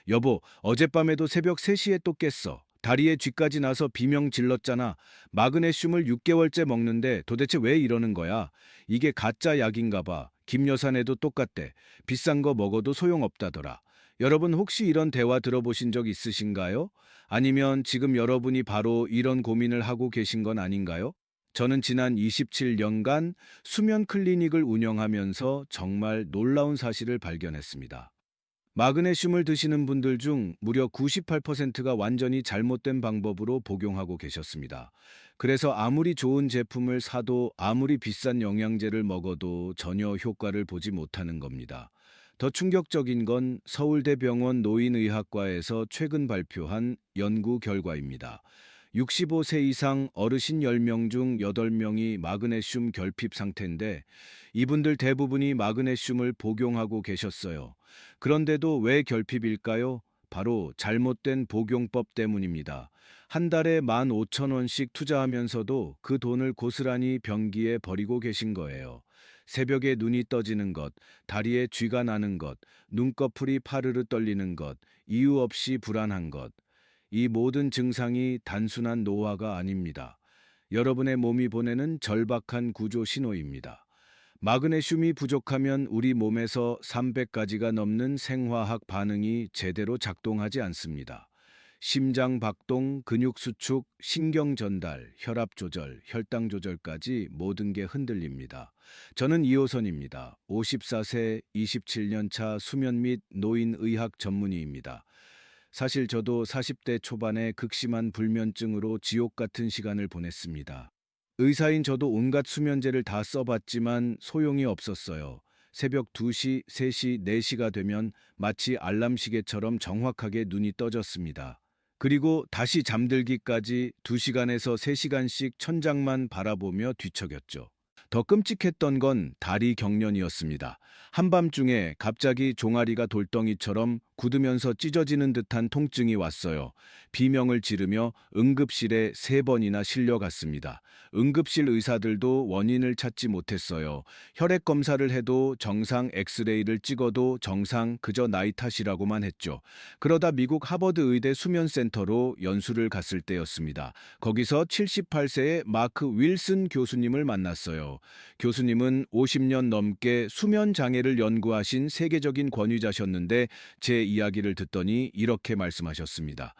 여보, 어젯밤에도 새벽 3시에 또 깼어. 다리에 쥐까지 나서 비명 질렀잖아. 마그네슘을 6개월째 먹는데 도대체 왜 이러는 거야? 이게 가짜 약인가 봐. 김 여사네도 똑같대. 비싼 거 먹어도 소용없다더라. 여러분 혹시 이런 대화 들어보신 적 있으신가요? 아니면 지금 여러분이 바로 이런 고민을 하고 계신 건 아닌가요? 저는 지난 27년간 수면 클리닉을 운영하면서 정말 놀라운 사실을 발견했습니다. 마그네슘을 드시는 분들 중 무려 98%가 완전히 잘못된 방법으로 복용하고 계셨습니다. 그래서 아무리 좋은 제품을 사도 아무리 비싼 영양제를 먹어도 전혀 효과를 보지 못하는 겁니다. 더 충격적인 건 서울대병원 노인의학과에서 최근 발표한 연구 결과입니다. 65세 이상 어르신 10명 중 8명이 마그네슘 결핍 상태인데 이분들 대부분이 마그네슘을 복용하고 계셨어요. 그런데도 왜 결핍일까요? 바로 잘못된 복용법 때문입니다. 한 달에 15,000원씩 투자하면서도 그 돈을 고스란히 변기에 버리고 계신 거예요. 새벽에 눈이 떠지는 것, 다리에 쥐가 나는 것, 눈꺼풀이 파르르 떨리는 것, 이유 없이 불안한 것. 이 모든 증상이 단순한 노화가 아닙니다. 여러분의 몸이 보내는 절박한 구조 신호입니다. 마그네슘이 부족하면 우리 몸에서 300가지가 넘는 생화학 반응이 제대로 작동하지 않습니다. 심장 박동, 근육 수축, 신경 전달, 혈압 조절, 혈당 조절까지 모든 게 흔들립니다. 저는 이호선입니다. 54세 27년 차 수면 및 노인의학 전문의입니다. 사실 저도 40대 초반에 극심한 불면증으로 지옥 같은 시간을 보냈습니다. 의사인 저도 온갖 수면제를 다 써봤지만 소용이 없었어요. 새벽 2시, 3시, 4시가 되면 마치 알람 시계처럼 정확하게 눈이 떠졌습니다. 그리고 다시 잠들기까지 2시간에서 3시간씩 천장만 바라보며 뒤척였죠. 더 끔찍했던 건 다리 경련이었습니다. 한밤중에 갑자기 종아리가 돌덩이처럼 굳으면서 찢어지는 듯한 통증이 왔어요. 비명을 지르며 응급실에 3번이나 실려갔습니다. 응급실 의사들도 원인을 찾지 못했어요. 혈액 검사를 해도 정상, 엑스레이를 찍어도 정상, 그저 나이 탓이라고만 했죠. 그러다 미국 하버드 의대 수면센터로 연수를 갔을 때였습니다. 거기서 78세의 마크 윌슨 교수님을 만났어요. 교수님은 50년 넘게 수면 장애를 연구하신 세계적인 권위자셨는데 제 이야기를 듣더니 이렇게 말씀하셨습니다.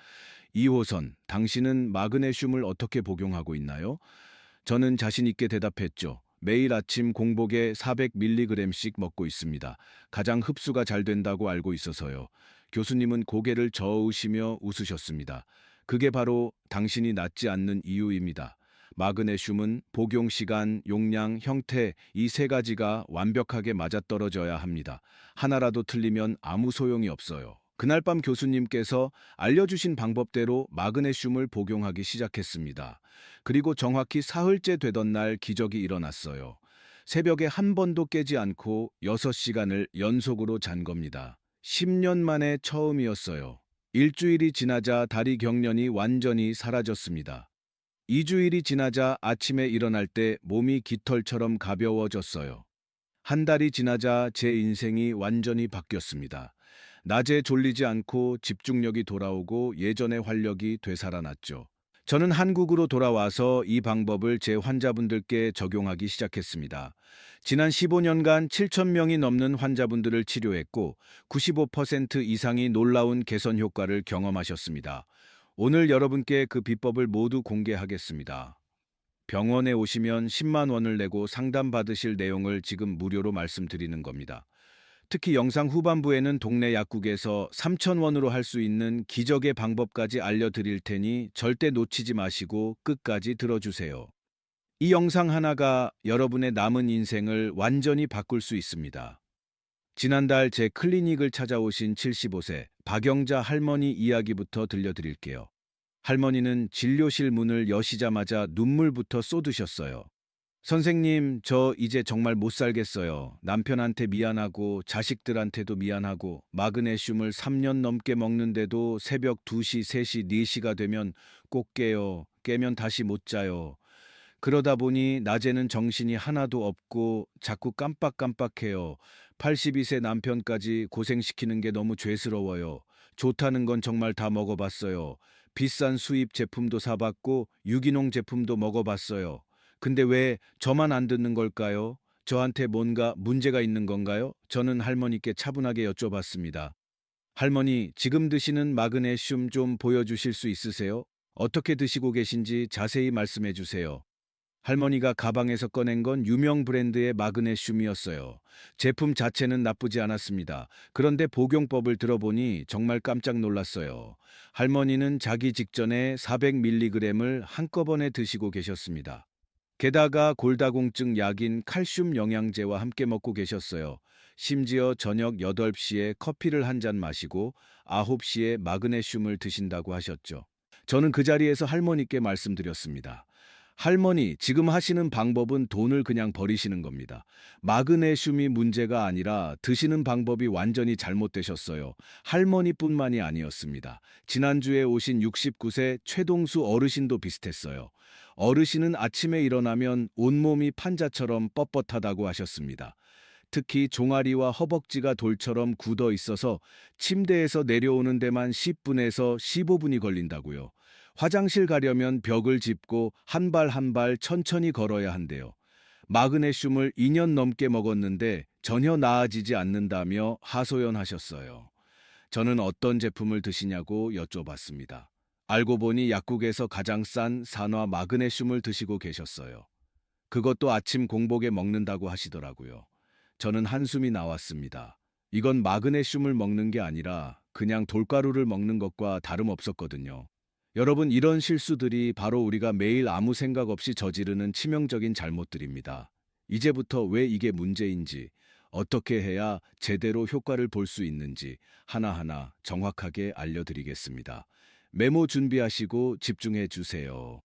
이호선, 당신은 마그네슘을 어떻게 복용하고 있나요? 저는 자신 있게 대답했죠. 매일 아침 공복에 400mg씩 먹고 있습니다. 가장 흡수가 잘 된다고 알고 있어서요. 교수님은 고개를 저으시며 웃으셨습니다. 그게 바로 당신이 낫지 않는 이유입니다. 마그네슘은 복용 시간, 용량, 형태 이 3가지가 완벽하게 맞아떨어져야 합니다. 하나라도 틀리면 아무 소용이 없어요. 그날 밤 교수님께서 알려주신 방법대로 마그네슘을 복용하기 시작했습니다. 그리고 정확히 사흘째 되던 날 기적이 일어났어요. 새벽에 한 번도 깨지 않고 6시간을 연속으로 잔 겁니다. 10년 만에 처음이었어요. 일주일이 지나자 다리 경련이 완전히 사라졌습니다. 2주일이 지나자 아침에 일어날 때 몸이 깃털처럼 가벼워졌어요. 한 달이 지나자 제 인생이 완전히 바뀌었습니다. 낮에 졸리지 않고 집중력이 돌아오고 예전의 활력이 되살아났죠. 저는 한국으로 돌아와서 이 방법을 제 환자분들께 적용하기 시작했습니다. 지난 15년간 7천 명이 넘는 환자분들을 치료했고 95% 이상이 놀라운 개선 효과를 경험하셨습니다. 오늘 여러분께 그 비법을 모두 공개하겠습니다. 병원에 오시면 10만 원을 내고 상담받으실 내용을 지금 무료로 말씀드리는 겁니다. 특히 영상 후반부에는 동네 약국에서 3,000원으로 할 수 있는 기적의 방법까지 알려드릴 테니 절대 놓치지 마시고 끝까지 들어주세요. 이 영상 하나가 여러분의 남은 인생을 완전히 바꿀 수 있습니다. 지난달 제 클리닉을 찾아오신 75세 박영자 할머니 이야기부터 들려드릴게요. 할머니는 진료실 문을 여시자마자 눈물부터 쏟으셨어요. 선생님, 저 이제 정말 못 살겠어요. 남편한테 미안하고 자식들한테도 미안하고 마그네슘을 3년 넘게 먹는데도 새벽 2시, 3시, 4시가 되면 꼭 깨요. 깨면 다시 못 자요. 그러다 보니 낮에는 정신이 하나도 없고 자꾸 깜빡깜빡해요. 82세 남편까지 고생시키는 게 너무 죄스러워요. 좋다는 건 정말 다 먹어봤어요. 비싼 수입 제품도 사봤고 유기농 제품도 먹어봤어요. 근데 왜 저만 안 듣는 걸까요? 저한테 뭔가 문제가 있는 건가요? 저는 할머니께 차분하게 여쭤봤습니다. 할머니, 지금 드시는 마그네슘 좀 보여주실 수 있으세요? 어떻게 드시고 계신지 자세히 말씀해 주세요. 할머니가 가방에서 꺼낸 건 유명 브랜드의 마그네슘이었어요. 제품 자체는 나쁘지 않았습니다. 그런데 복용법을 들어보니 정말 깜짝 놀랐어요. 할머니는 자기 직전에 400mg을 한꺼번에 드시고 계셨습니다. 게다가 골다공증 약인 칼슘 영양제와 함께 먹고 계셨어요. 심지어 저녁 8시에 커피를 한 잔 마시고 9시에 마그네슘을 드신다고 하셨죠. 저는 그 자리에서 할머니께 말씀드렸습니다. 할머니, 지금 하시는 방법은 돈을 그냥 버리시는 겁니다. 마그네슘이 문제가 아니라 드시는 방법이 완전히 잘못되셨어요. 할머니뿐만이 아니었습니다. 지난주에 오신 69세 최동수 어르신도 비슷했어요. 어르신은 아침에 일어나면 온몸이 판자처럼 뻣뻣하다고 하셨습니다. 특히 종아리와 허벅지가 돌처럼 굳어 있어서 침대에서 내려오는 데만 10분에서 15분이 걸린다고요. 화장실 가려면 벽을 짚고 한 발 한 발 천천히 걸어야 한대요. 마그네슘을 2년 넘게 먹었는데 전혀 나아지지 않는다며 하소연하셨어요. 저는 어떤 제품을 드시냐고 여쭤봤습니다. 알고 보니 약국에서 가장 싼 산화 마그네슘을 드시고 계셨어요. 그것도 아침 공복에 먹는다고 하시더라고요. 저는 한숨이 나왔습니다. 이건 마그네슘을 먹는 게 아니라 그냥 돌가루를 먹는 것과 다름없었거든요. 여러분, 이런 실수들이 바로 우리가 매일 아무 생각 없이 저지르는 치명적인 잘못들입니다. 이제부터 왜 이게 문제인지, 어떻게 해야 제대로 효과를 볼 수 있는지 하나하나 정확하게 알려드리겠습니다. 메모 준비하시고 집중해 주세요.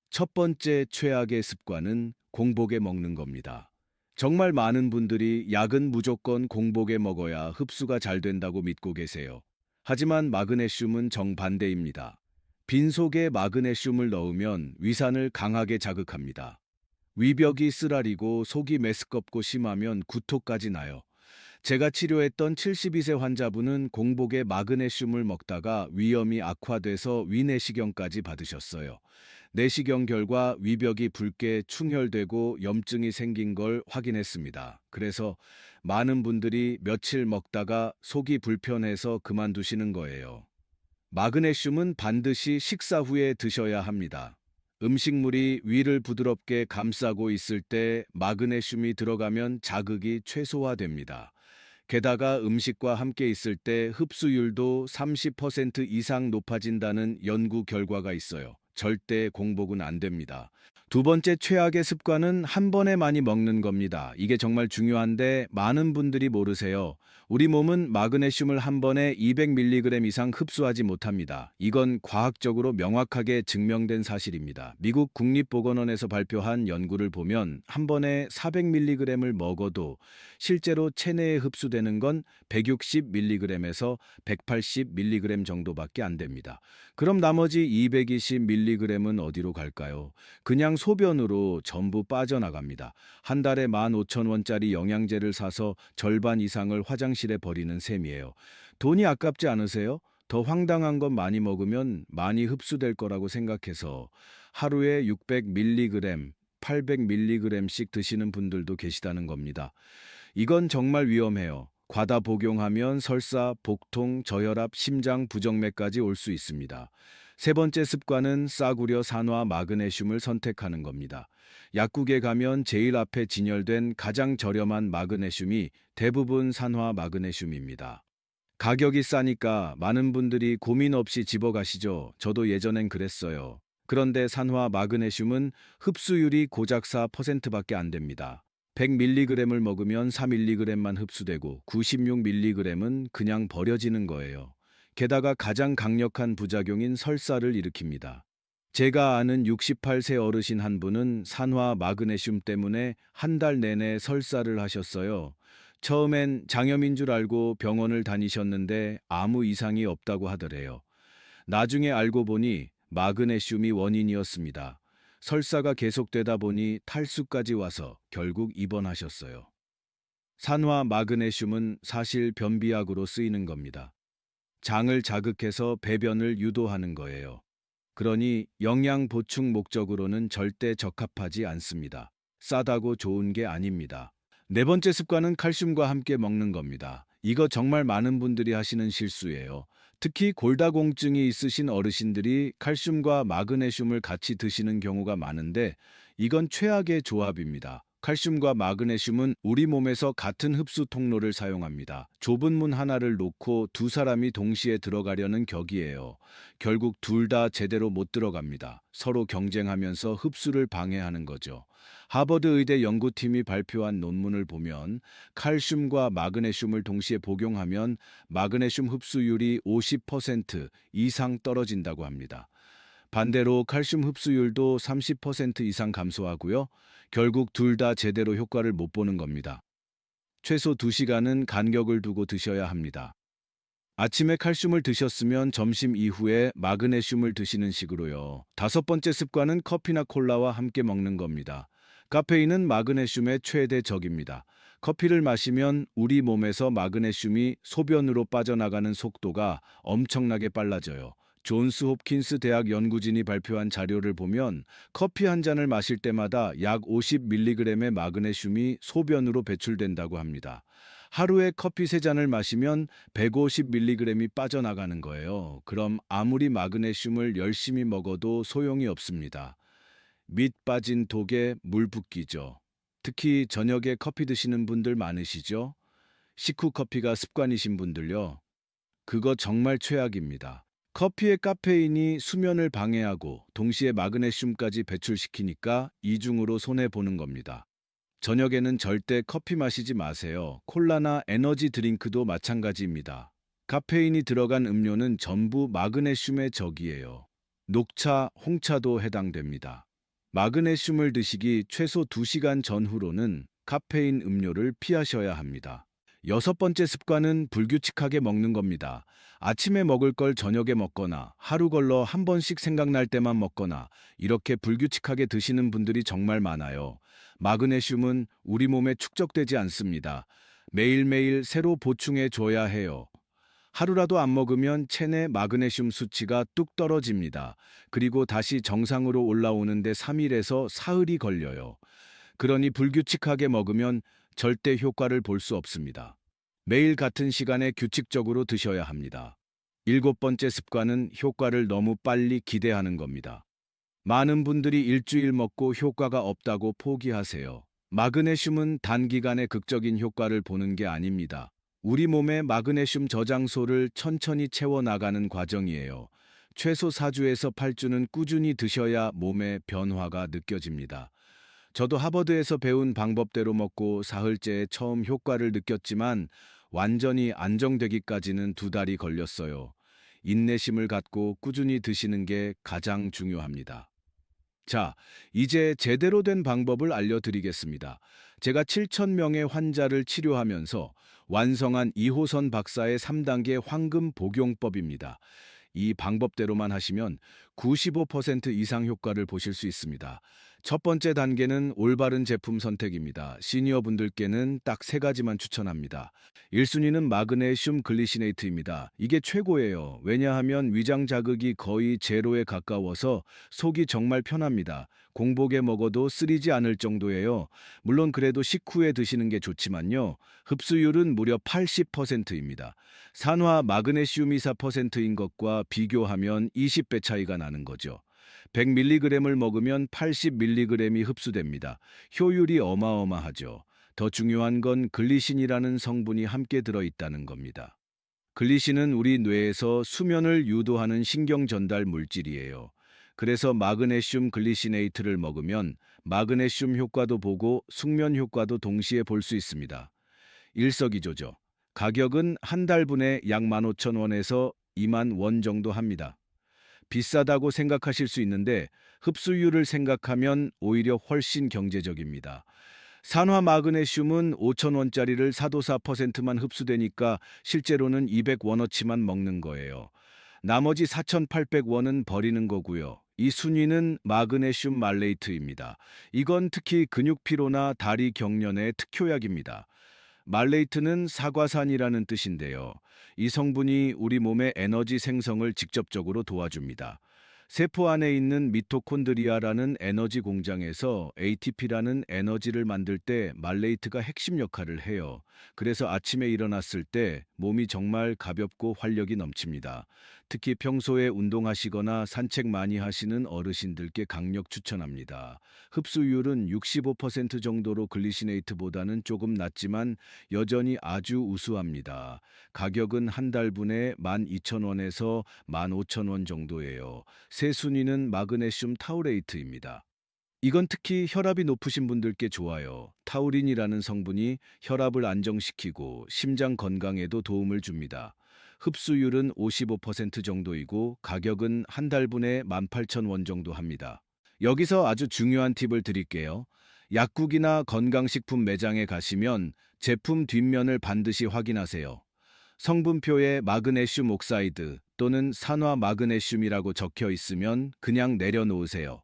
첫 번째 최악의 습관은 공복에 먹는 겁니다. 정말 많은 분들이 약은 무조건 공복에 먹어야 흡수가 잘 된다고 믿고 계세요. 하지만 마그네슘은 정반대입니다. 빈속에 마그네슘을 넣으면 위산을 강하게 자극합니다. 위벽이 쓰라리고 속이 메스껍고 심하면 구토까지 나요. 제가 치료했던 72세 환자분은 공복에 마그네슘을 먹다가 위염이 악화돼서 위내시경까지 받으셨어요. 내시경 결과 위벽이 붉게 충혈되고 염증이 생긴 걸 확인했습니다. 그래서 많은 분들이 며칠 먹다가 속이 불편해서 그만두시는 거예요. 마그네슘은 반드시 식사 후에 드셔야 합니다. 음식물이 위를 부드럽게 감싸고 있을 때 마그네슘이 들어가면 자극이 최소화됩니다. 게다가 음식과 함께 있을 때 흡수율도 30% 이상 높아진다는 연구 결과가 있어요. 절대 공복은 안 됩니다. 두 번째 최악의 습관은 한 번에 많이 먹는 겁니다. 이게 정말 중요한데 많은 분들이 모르세요. 우리 몸은 마그네슘을 한 번에 200mg 이상 흡수하지 못합니다. 이건 과학적으로 명확하게 증명된 사실입니다. 미국 국립보건원에서 발표한 연구를 보면 한 번에 400mg을 먹어도 실제로 체내에 흡수되는 건 160mg에서 180mg 정도밖에 안 됩니다. 그럼 나머지 220mg은 어디로 갈까요? 그냥 소변으로 전부 빠져나갑니다. 한 달에 15,000원짜리 영양제를 사서 절반 이상을 화장실에 버리는 셈이에요. 돈이 아깝지 않으세요? 더 황당한 건 많이 먹으면 많이 흡수될 거라고 생각해서 하루에 600mg, 800mg씩 드시는 분들도 계시다는 겁니다. 이건 정말 위험해요. 과다 복용하면 설사, 복통, 저혈압, 심장 부정맥까지 올 수 있습니다. 세 번째 습관은 싸구려 산화 마그네슘을 선택하는 겁니다. 약국에 가면 제일 앞에 진열된 가장 저렴한 마그네슘이 대부분 산화 마그네슘입니다. 가격이 싸니까 많은 분들이 고민 없이 집어가시죠. 저도 예전엔 그랬어요. 그런데 산화 마그네슘은 흡수율이 고작 4%밖에 안 됩니다. 100mg을 먹으면 4mg만 흡수되고 96mg은 그냥 버려지는 거예요. 게다가 가장 강력한 부작용인 설사를 일으킵니다. 제가 아는 68세 어르신 한 분은 산화 마그네슘 때문에 한 달 내내 설사를 하셨어요. 처음엔 장염인 줄 알고 병원을 다니셨는데 아무 이상이 없다고 하더래요. 나중에 알고 보니 마그네슘이 원인이었습니다. 설사가 계속되다 보니 탈수까지 와서 결국 입원하셨어요. 산화 마그네슘은 사실 변비약으로 쓰이는 겁니다. 장을 자극해서 배변을 유도하는 거예요. 그러니 영양 보충 목적으로는 절대 적합하지 않습니다. 싸다고 좋은 게 아닙니다. 네 번째 습관은 칼슘과 함께 먹는 겁니다. 이거 정말 많은 분들이 하시는 실수예요. 특히 골다공증이 있으신 어르신들이 칼슘과 마그네슘을 같이 드시는 경우가 많은데 이건 최악의 조합입니다. 칼슘과 마그네슘은 우리 몸에서 같은 흡수 통로를 사용합니다. 좁은 문 하나를 놓고 두 사람이 동시에 들어가려는 격이에요. 결국 둘 다 제대로 못 들어갑니다. 서로 경쟁하면서 흡수를 방해하는 거죠. 하버드 의대 연구팀이 발표한 논문을 보면 칼슘과 마그네슘을 동시에 복용하면 마그네슘 흡수율이 50% 이상 떨어진다고 합니다. 반대로 칼슘 흡수율도 30% 이상 감소하고요. 결국 둘 다 제대로 효과를 못 보는 겁니다. 최소 2시간은 간격을 두고 드셔야 합니다. 아침에 칼슘을 드셨으면 점심 이후에 마그네슘을 드시는 식으로요. 다섯 번째 습관은 커피나 콜라와 함께 먹는 겁니다. 카페인은 마그네슘의 최대 적입니다. 커피를 마시면 우리 몸에서 마그네슘이 소변으로 빠져나가는 속도가 엄청나게 빨라져요. 존스 홉킨스 대학 연구진이 발표한 자료를 보면 커피 한 잔을 마실 때마다 약 50mg의 마그네슘이 소변으로 배출된다고 합니다. 하루에 커피 3잔을 마시면 150mg이 빠져나가는 거예요. 그럼 아무리 마그네슘을 열심히 먹어도 소용이 없습니다. 밑 빠진 독에 물 붓기죠. 특히 저녁에 커피 드시는 분들 많으시죠? 식후 커피가 습관이신 분들요. 그거 정말 최악입니다. 커피의 카페인이 수면을 방해하고 동시에 마그네슘까지 배출시키니까 이중으로 손해보는 겁니다. 저녁에는 절대 커피 마시지 마세요. 콜라나 에너지 드링크도 마찬가지입니다. 카페인이 들어간 음료는 전부 마그네슘의 적이에요. 녹차, 홍차도 해당됩니다. 마그네슘을 드시기 최소 2시간 전후로는 카페인 음료를 피하셔야 합니다. 여섯 번째 습관은 불규칙하게 먹는 겁니다. 아침에 먹을 걸 저녁에 먹거나 하루 걸러 한 번씩 생각날 때만 먹거나 이렇게 불규칙하게 드시는 분들이 정말 많아요. 마그네슘은 우리 몸에 축적되지 않습니다. 매일매일 새로 보충해 줘야 해요. 하루라도 안 먹으면 체내 마그네슘 수치가 뚝 떨어집니다. 그리고 다시 정상으로 올라오는데 3일에서 사흘이 걸려요. 그러니 불규칙하게 먹으면 절대 효과를 볼 수 없습니다. 매일 같은 시간에 규칙적으로 드셔야 합니다. 일곱 번째 습관은 효과를 너무 빨리 기대하는 겁니다. 많은 분들이 일주일 먹고 효과가 없다고 포기하세요. 마그네슘은 단기간에 극적인 효과를 보는 게 아닙니다. 우리 몸의 마그네슘 저장소를 천천히 채워나가는 과정이에요. 최소 4주에서 8주는 꾸준히 드셔야 몸의 변화가 느껴집니다. 저도 하버드에서 배운 방법대로 먹고 사흘째에 처음 효과를 느꼈지만 완전히 안정되기까지는 2달이 걸렸어요. 인내심을 갖고 꾸준히 드시는 게 가장 중요합니다. 자, 이제 제대로 된 방법을 알려드리겠습니다. 제가 7,000명의 환자를 치료하면서 완성한 이호선 박사의 3단계 황금 복용법입니다. 이 방법대로만 하시면 95% 이상 효과를 보실 수 있습니다. 첫 번째 단계는 올바른 제품 선택입니다. 시니어 분들께는 딱 3가지만 추천합니다. 1순위는 마그네슘 글리시네이트입니다. 이게 최고예요. 왜냐하면 위장 자극이 거의 제로에 가까워서 속이 정말 편합니다. 공복에 먹어도 쓰리지 않을 정도예요. 물론 그래도 식후에 드시는 게 좋지만요. 흡수율은 무려 80%입니다. 산화 마그네슘이 4%인 것과 비교하면 20배 차이가 나는 거죠. 100mg을 먹으면 80mg이 흡수됩니다. 효율이 어마어마하죠. 더 중요한 건 글리신이라는 성분이 함께 들어있다는 겁니다. 글리신은 우리 뇌에서 수면을 유도하는 신경 전달 물질이에요. 그래서 마그네슘 글리시네이트를 먹으면 마그네슘 효과도 보고 숙면 효과도 동시에 볼 수 있습니다. 일석이조죠. 가격은 한 달분에 약 15,000원에서 20,000원 정도 합니다. 비싸다고 생각하실 수 있는데 흡수율을 생각하면 오히려 훨씬 경제적입니다. 산화 마그네슘은 5,000원짜리를 사도 4%만 흡수되니까 실제로는 200원어치만 먹는 거예요. 나머지 4,800원은 버리는 거고요. 이 순위는 마그네슘 말레이트입니다. 이건 특히 근육 피로나 다리 경련의 특효약입니다. 말레이트는 사과산이라는 뜻인데요. 이 성분이 우리 몸의 에너지 생성을 직접적으로 도와줍니다. 세포 안에 있는 미토콘드리아라는 에너지 공장에서 ATP라는 에너지를 만들 때 말레이트가 핵심 역할을 해요. 그래서 아침에 일어났을 때 몸이 정말 가볍고 활력이 넘칩니다. 특히 평소에 운동하시거나 산책 많이 하시는 어르신들께 강력 추천합니다. 흡수율은 65% 정도로 글리시네이트보다는 조금 낮지만 여전히 아주 우수합니다. 가격은 한 달분에 12,000원에서 15,000원 정도예요. 세 순위는 마그네슘 타우레이트입니다. 이건 특히 혈압이 높으신 분들께 좋아요. 타우린이라는 성분이 혈압을 안정시키고 심장 건강에도 도움을 줍니다. 흡수율은 55% 정도이고 가격은 한 달분에 18,000원 정도 합니다. 여기서 아주 중요한 팁을 드릴게요. 약국이나 건강식품 매장에 가시면 제품 뒷면을 반드시 확인하세요. 성분표에 마그네슘 옥사이드 또는 산화 마그네슘이라고 적혀 있으면 그냥 내려놓으세요.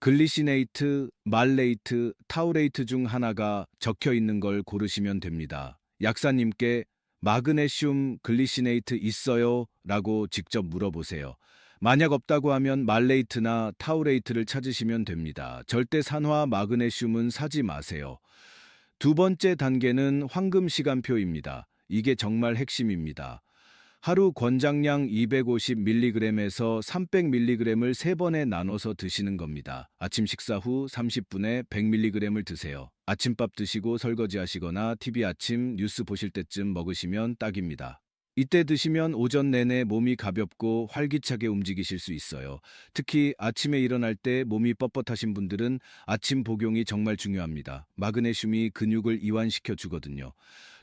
글리시네이트, 말레이트, 타우레이트 중 하나가 적혀 있는 걸 고르시면 됩니다. 약사님께 마그네슘 글리시네이트 있어요? 라고 직접 물어보세요. 만약 없다고 하면 말레이트나 타우레이트를 찾으시면 됩니다. 절대 산화 마그네슘은 사지 마세요. 두 번째 단계는 황금 시간표입니다. 이게 정말 핵심입니다. 하루 권장량 250mg에서 300mg을 3번에 나눠서 드시는 겁니다. 아침 식사 후 30분에 100mg을 드세요. 아침밥 드시고 설거지하시거나 TV 아침 뉴스 보실 때쯤 먹으시면 딱입니다. 이때 드시면 오전 내내 몸이 가볍고 활기차게 움직이실 수 있어요. 특히 아침에 일어날 때 몸이 뻣뻣하신 분들은 아침 복용이 정말 중요합니다. 마그네슘이 근육을 이완시켜 주거든요.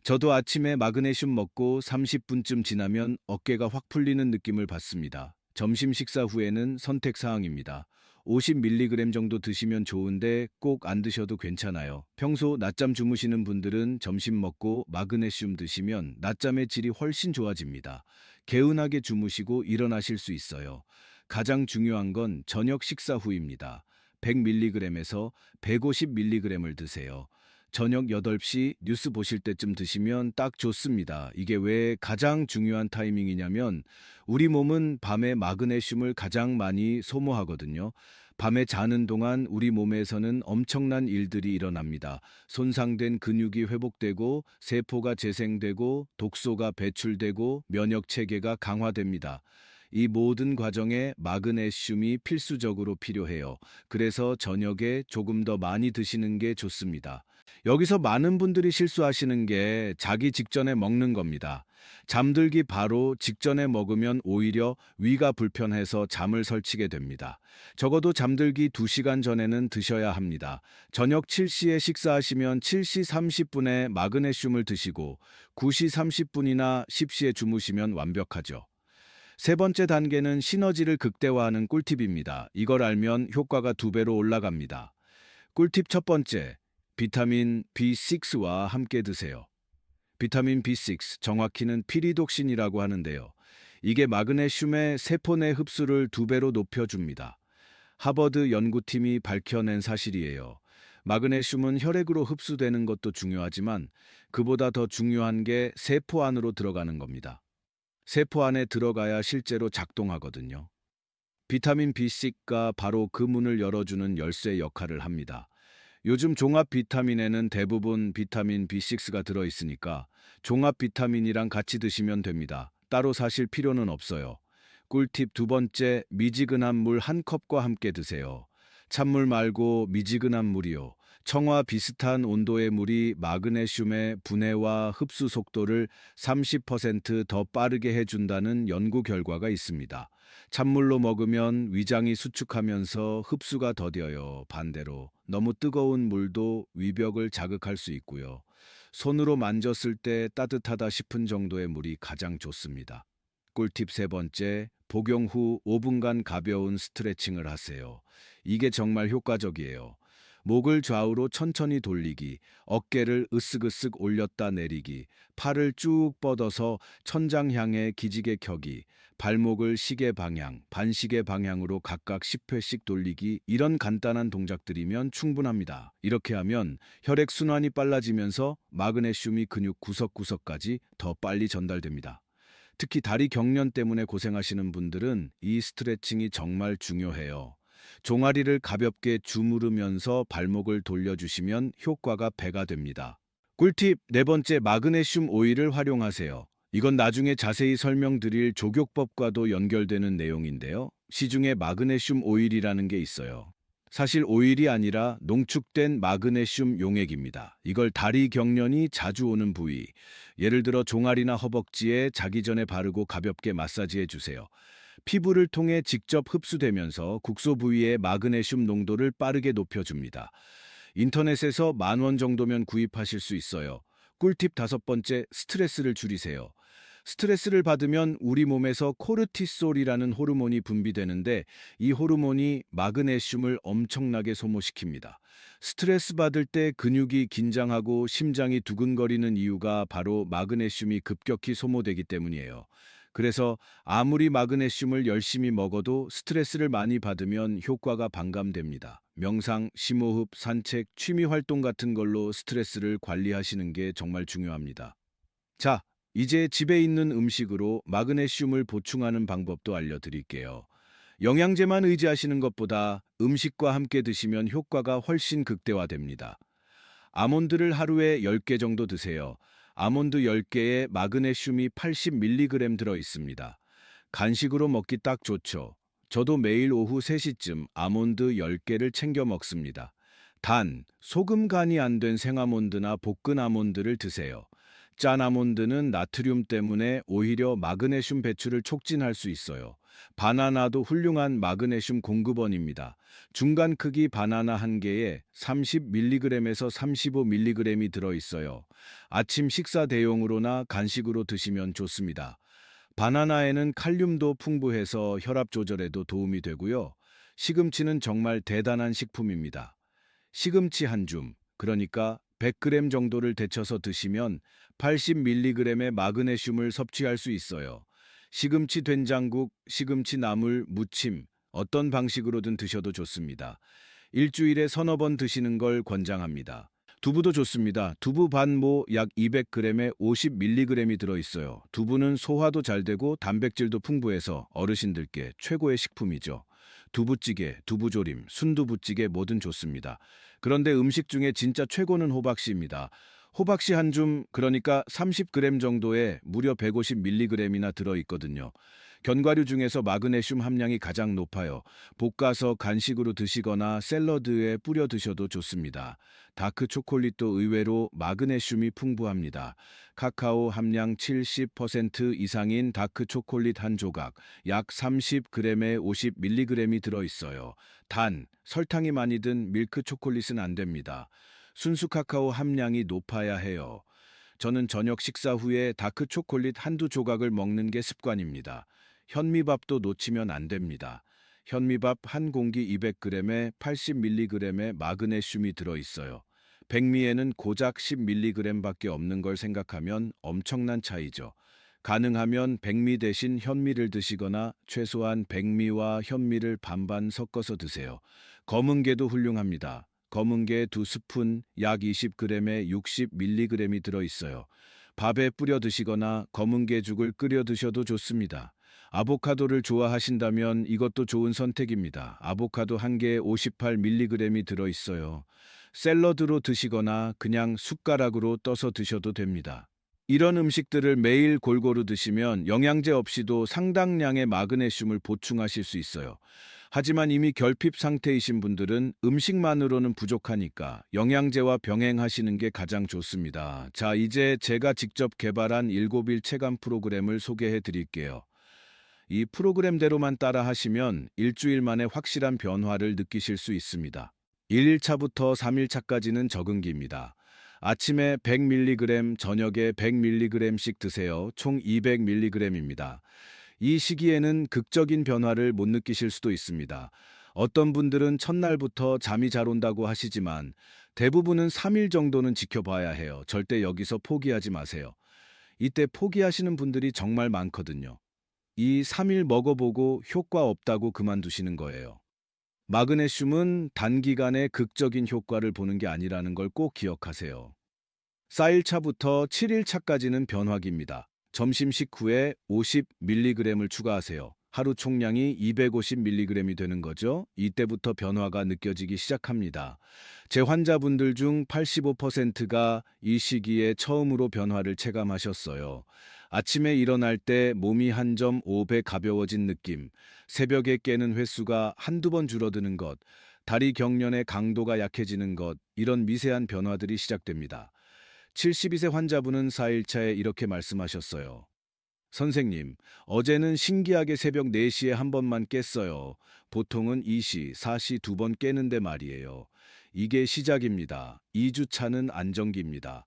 저도 아침에 마그네슘 먹고 30분쯤 지나면 어깨가 확 풀리는 느낌을 받습니다. 점심 식사 후에는 선택 사항입니다. 50mg 정도 드시면 좋은데 꼭 안 드셔도 괜찮아요. 평소 낮잠 주무시는 분들은 점심 먹고 마그네슘 드시면 낮잠의 질이 훨씬 좋아집니다. 개운하게 주무시고 일어나실 수 있어요. 가장 중요한 건 저녁 식사 후입니다. 100mg에서 150mg을 드세요. 저녁 8시 뉴스 보실 때쯤 드시면 딱 좋습니다. 이게 왜 가장 중요한 타이밍이냐면 우리 몸은 밤에 마그네슘을 가장 많이 소모하거든요. 밤에 자는 동안 우리 몸에서는 엄청난 일들이 일어납니다. 손상된 근육이 회복되고 세포가 재생되고 독소가 배출되고 면역 체계가 강화됩니다. 이 모든 과정에 마그네슘이 필수적으로 필요해요. 그래서 저녁에 조금 더 많이 드시는 게 좋습니다. 여기서 많은 분들이 실수하시는 게 자기 직전에 먹는 겁니다. 잠들기 바로 직전에 먹으면 오히려 위가 불편해서 잠을 설치게 됩니다. 적어도 잠들기 2시간 전에는 드셔야 합니다. 저녁 7시에 식사하시면 7시 30분에 마그네슘을 드시고 9시 30분이나 10시에 주무시면 완벽하죠. 세 번째 단계는 시너지를 극대화하는 꿀팁입니다. 이걸 알면 효과가 2배로 올라갑니다. 꿀팁 첫 번째, 비타민 B6와 함께 드세요. 비타민 B6, 정확히는 피리독신이라고 하는데요. 이게 마그네슘의 세포 내 흡수를 2배로 높여줍니다. 하버드 연구팀이 밝혀낸 사실이에요. 마그네슘은 혈액으로 흡수되는 것도 중요하지만 그보다 더 중요한 게 세포 안으로 들어가는 겁니다. 세포 안에 들어가야 실제로 작동하거든요. 비타민 B6가 바로 그 문을 열어주는 열쇠 역할을 합니다. 요즘 종합 비타민에는 대부분 비타민 B6가 들어있으니까 종합 비타민이랑 같이 드시면 됩니다. 따로 사실 필요는 없어요. 꿀팁 두 번째, 미지근한 물 한 컵과 함께 드세요. 찬물 말고 미지근한 물이요. 청와 비슷한 온도의 물이 마그네슘의 분해와 흡수 속도를 30%더 빠르게 해준다는 연구 결과가 있습니다. 찬물로 먹으면 위장이 수축하면서 흡수가 더뎌요. 반대로 너무 뜨거운 물도 위벽을 자극할 수 있고요. 손으로 만졌을 때 따뜻하다 싶은 정도의 물이 가장 좋습니다. 꿀팁 세 번째, 복용 후 5분간 가벼운 스트레칭을 하세요. 이게 정말 효과적이에요. 목을 좌우로 천천히 돌리기, 어깨를 으쓱으쓱 올렸다 내리기, 팔을 쭉 뻗어서 천장 향해 기지개 켜기, 발목을 시계 방향, 반시계 방향으로 각각 10회씩 돌리기, 이런 간단한 동작들이면 충분합니다. 이렇게 하면 혈액순환이 빨라지면서 마그네슘이 근육 구석구석까지 더 빨리 전달됩니다. 특히 다리 경련 때문에 고생하시는 분들은 이 스트레칭이 정말 중요해요. 종아리를 가볍게 주무르면서 발목을 돌려주시면 효과가 배가 됩니다. 꿀팁 네 번째, 마그네슘 오일을 활용하세요. 이건 나중에 자세히 설명드릴 족욕법과도 연결되는 내용인데요. 시중에 마그네슘 오일이라는 게 있어요. 사실 오일이 아니라 농축된 마그네슘 용액입니다. 이걸 다리 경련이 자주 오는 부위, 예를 들어 종아리나 허벅지에 자기 전에 바르고 가볍게 마사지해 주세요. 피부를 통해 직접 흡수되면서 국소 부위의 마그네슘 농도를 빠르게 높여줍니다. 인터넷에서 10,000원 정도면 구입하실 수 있어요. 꿀팁 다섯 번째, 스트레스를 줄이세요. 스트레스를 받으면 우리 몸에서 코르티솔이라는 호르몬이 분비되는데 이 호르몬이 마그네슘을 엄청나게 소모시킵니다. 스트레스 받을 때 근육이 긴장하고 심장이 두근거리는 이유가 바로 마그네슘이 급격히 소모되기 때문이에요. 그래서 아무리 마그네슘을 열심히 먹어도 스트레스를 많이 받으면 효과가 반감됩니다. 명상, 심호흡, 산책, 취미 활동 같은 걸로 스트레스를 관리하시는 게 정말 중요합니다. 자, 이제 집에 있는 음식으로 마그네슘을 보충하는 방법도 알려드릴게요. 영양제만 의지하시는 것보다 음식과 함께 드시면 효과가 훨씬 극대화됩니다. 아몬드를 하루에 10개 정도 드세요. 아몬드 10개에 마그네슘이 80mg 들어 있습니다. 간식으로 먹기 딱 좋죠. 저도 매일 오후 3시쯤 아몬드 10개를 챙겨 먹습니다. 단, 소금 간이 안 된 생아몬드나 볶은 아몬드를 드세요. 짠 아몬드는 나트륨 때문에 오히려 마그네슘 배출을 촉진할 수 있어요. 바나나도 훌륭한 마그네슘 공급원입니다. 중간 크기 바나나 한 개에 30mg에서 35mg이 들어 있어요. 아침 식사 대용으로나 간식으로 드시면 좋습니다. 바나나에는 칼륨도 풍부해서 혈압 조절에도 도움이 되고요. 시금치는 정말 대단한 식품입니다. 시금치 한 줌, 그러니까 100g 정도를 데쳐서 드시면 80mg의 마그네슘을 섭취할 수 있어요. 시금치 된장국, 시금치 나물, 무침, 어떤 방식으로든 드셔도 좋습니다. 일주일에 서너 번 드시는 걸 권장합니다. 두부도 좋습니다. 두부 반모 약 200g에 50mg이 들어있어요. 두부는 소화도 잘 되고 단백질도 풍부해서 어르신들께 최고의 식품이죠. 두부찌개, 두부조림, 순두부찌개 뭐든 좋습니다. 그런데 음식 중에 진짜 최고는 호박씨입니다. 호박씨 한 줌, 그러니까 30g 정도에 무려 150mg이나 들어있거든요. 견과류 중에서 마그네슘 함량이 가장 높아요. 볶아서 간식으로 드시거나 샐러드에 뿌려 드셔도 좋습니다. 다크 초콜릿도 의외로 마그네슘이 풍부합니다. 카카오 함량 70% 이상인 다크 초콜릿 한 조각, 약 30g에 50mg이 들어있어요. 단, 설탕이 많이 든 밀크 초콜릿은 안 됩니다. 순수 카카오 함량이 높아야 해요. 저는 저녁 식사 후에 다크 초콜릿 한두 조각을 먹는 게 습관입니다. 현미밥도 놓치면 안 됩니다. 현미밥 한 공기 200g에 80mg의 마그네슘이 들어있어요. 백미에는 고작 10mg밖에 없는 걸 생각하면 엄청난 차이죠. 가능하면 백미 대신 현미를 드시거나 최소한 백미와 현미를 반반 섞어서 드세요. 검은게도 훌륭합니다. 검은게 2스푼 약 20g에 60mg이 들어있어요. 밥에 뿌려 드시거나 검은게죽을 끓여 드셔도 좋습니다. 아보카도를 좋아하신다면 이것도 좋은 선택입니다. 아보카도 한 개에 58mg이 들어있어요. 샐러드로 드시거나 그냥 숟가락으로 떠서 드셔도 됩니다. 이런 음식들을 매일 골고루 드시면 영양제 없이도 상당량의 마그네슘을 보충하실 수 있어요. 하지만 이미 결핍 상태이신 분들은 음식만으로는 부족하니까 영양제와 병행하시는 게 가장 좋습니다. 자, 이제 제가 직접 개발한 7일 체감 프로그램을 소개해 드릴게요. 이 프로그램대로만 따라 하시면 일주일 만에 확실한 변화를 느끼실 수 있습니다. 1일차부터 3일차까지는 적응기입니다. 아침에 100mg, 저녁에 100mg씩 드세요. 총 200mg입니다. 이 시기에는 극적인 변화를 못 느끼실 수도 있습니다. 어떤 분들은 첫날부터 잠이 잘 온다고 하시지만 대부분은 3일 정도는 지켜봐야 해요. 절대 여기서 포기하지 마세요. 이때 포기하시는 분들이 정말 많거든요. 이 3일 먹어보고 효과 없다고 그만두시는 거예요. 마그네슘은 단기간에 극적인 효과를 보는 게 아니라는 걸 꼭 기억하세요. 4일차부터 7일차까지는 변화기입니다. 점심 식후에 50mg을 추가하세요. 하루 총량이 250mg이 되는 거죠. 이때부터 변화가 느껴지기 시작합니다. 제 환자분들 중 85%가 이 시기에 처음으로 변화를 체감하셨어요. 아침에 일어날 때 몸이 한 점 5배 가벼워진 느낌, 새벽에 깨는 횟수가 한두 번 줄어드는 것, 다리 경련의 강도가 약해지는 것, 이런 미세한 변화들이 시작됩니다. 72세 환자분은 4일차에 이렇게 말씀하셨어요. 선생님, 어제는 신기하게 새벽 4시에 한 번만 깼어요. 보통은 2시, 4시 두 번 깨는데 말이에요. 이게 시작입니다. 2주 차는 안정기입니다.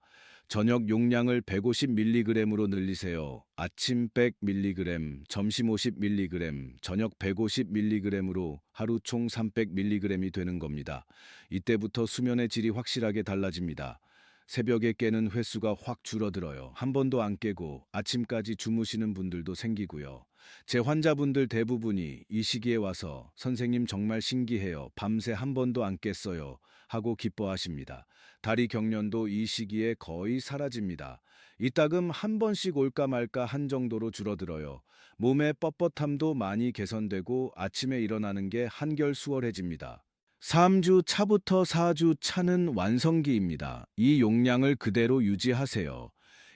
저녁 용량을 150mg으로 늘리세요. 아침 100mg, 점심 50mg, 저녁 150mg으로 하루 총 300mg이 되는 겁니다. 이때부터 수면의 질이 확실하게 달라집니다. 새벽에 깨는 횟수가 확 줄어들어요. 한 번도 안 깨고 아침까지 주무시는 분들도 생기고요. 제 환자분들 대부분이 이 시기에 와서 선생님 정말 신기해요. 밤새 한 번도 안 깼어요. 하고 기뻐하십니다. 다리 경련도 이 시기에 거의 사라집니다. 이따금 한 번씩 올까 말까 한 정도로 줄어들어요. 몸의 뻣뻣함도 많이 개선되고 아침에 일어나는 게 한결 수월해집니다. 3주 차부터 4주 차는 완성기입니다. 이 용량을 그대로 유지하세요.